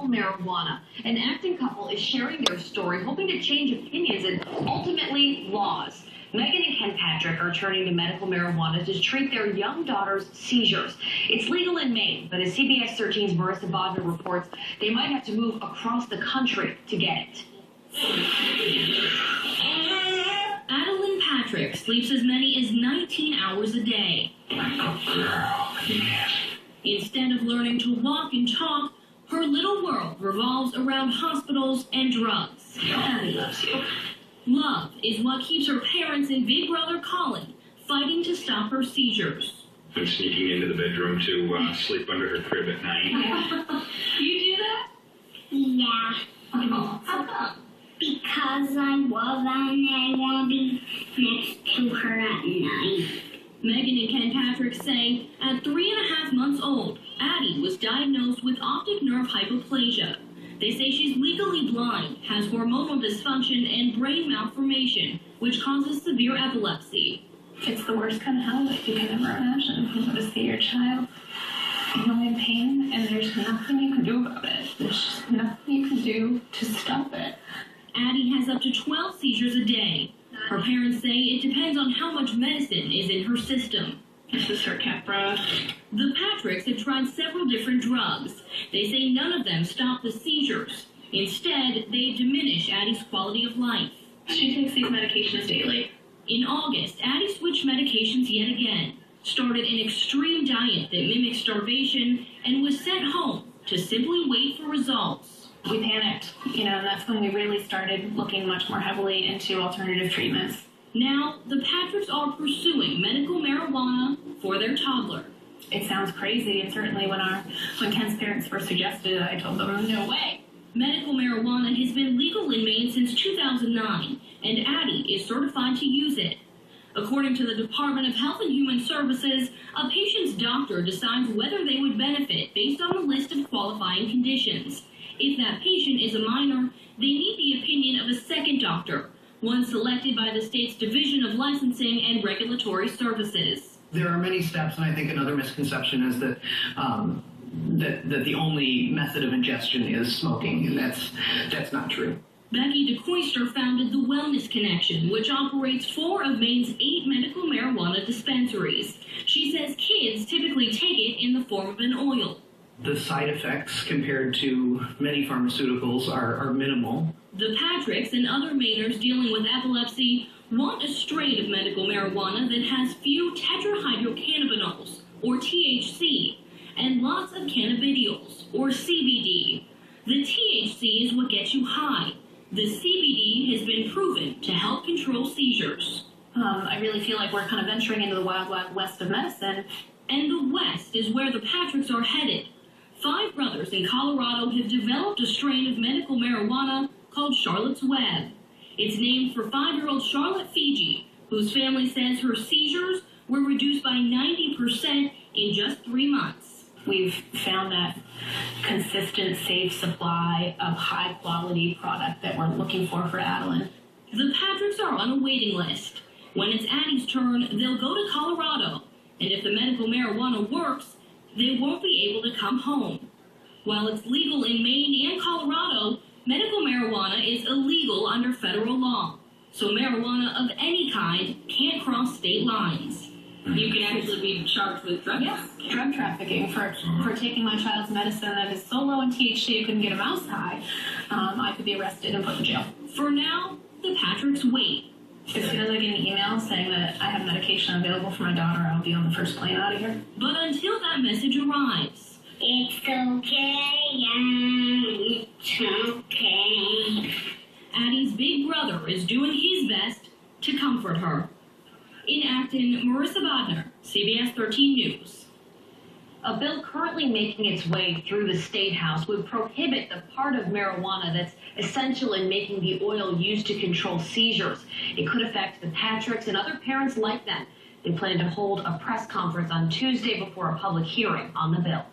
marijuana. An acting couple is sharing their story, hoping to change opinions and ultimately laws. Megan and Ken Patrick are turning to medical marijuana to treat their young daughter's seizures. It's legal in Maine, but as CBS 13's Marissa Bodner reports, they might have to move across the country to get it. Adeline Patrick sleeps as many as 19 hours a day. Instead of learning to walk and talk, her little world revolves around hospitals and drugs. Daddy loves you. Love is what keeps her parents and big brother Colin fighting to stop her seizures. I'm sneaking into the bedroom to sleep under her crib at night. You do that? Yeah. How come? Because I love her and I want to be next to her at night. Megan and Ken Patrick say at 3.5 months old, Addie was diagnosed with optic nerve hypoplasia. They say she's legally blind, has hormonal dysfunction, and brain malformation, which causes severe epilepsy. It's the worst kind of hell that you can ever imagine. You go to see your child, in pain, and there's nothing you can do about it. There's just nothing you can do to stop it. Addie has up to 12 seizures a day. Her parents say it depends on how much medicine is in her system. This is her Keppra. The Patricks have tried several different drugs. They say none of them stop the seizures. Instead, they diminish Addie's quality of life. She takes these medications daily. In August, Addie switched medications yet again, started an extreme diet that mimics starvation, and was sent home to simply wait for results. We panicked, and that's when we really started looking much more heavily into alternative treatments. Now, the Patricks are pursuing medical marijuana for their toddler. It sounds crazy, and certainly when Ken's parents first suggested it, I told them, no way. Medical marijuana has been legal in Maine since 2009, and Addie is certified to use it. According to the Department of Health and Human Services, a patient's doctor decides whether they would benefit based on a list of qualifying conditions. If that patient is a minor, they need the opinion of a second doctor, one selected by the state's Division of Licensing and Regulatory Services. There are many steps, and I think another misconception is that that the only method of ingestion is smoking, and that's not true. Becky DeCoyster founded the Wellness Connection, which operates 4 of Maine's 8 medical marijuana dispensaries. She says kids typically take it in the form of an oil. The side effects compared to many pharmaceuticals are minimal. The Patricks and other Mainers dealing with epilepsy want a strain of medical marijuana that has few tetrahydrocannabinols, or THC, and lots of cannabidiols, or CBD. The THC is what gets you high. The CBD has been proven to help control seizures. I really feel like we're kind of venturing into the wild, wild west of medicine. And the West is where the Patricks are headed. 5 brothers in Colorado have developed a strain of medical marijuana called Charlotte's Web. It's named for 5-year-old Charlotte Fiji, whose family says her seizures were reduced by 90% in just 3 months. We've found that consistent, safe supply of high-quality product that we're looking for Adeline. The Patricks are on a waiting list. When it's Addie's turn, they'll go to Colorado. And if the medical marijuana works, they won't be able to come home. While it's legal in Maine and Colorado, medical marijuana is illegal under federal law. So marijuana of any kind can't cross state lines. You can actually be charged with drug trafficking. Drug trafficking for taking my child's medicine that is so low in THC you couldn't get a mouse high. I could be arrested and put in jail. For now, the Patricks wait. As soon as I get an email saying that I have medication available for my daughter, I'll be on the first plane out of here. But until that message arrives, It's okay, it's okay. Addie's big brother is doing his best to comfort her. In Acton, Marissa Bodner, CBS 13 News. A bill currently making its way through the State House would prohibit the part of marijuana that's essential in making the oil used to control seizures. It could affect the Patricks and other parents like them. They plan to hold a press conference on Tuesday before a public hearing on the bill.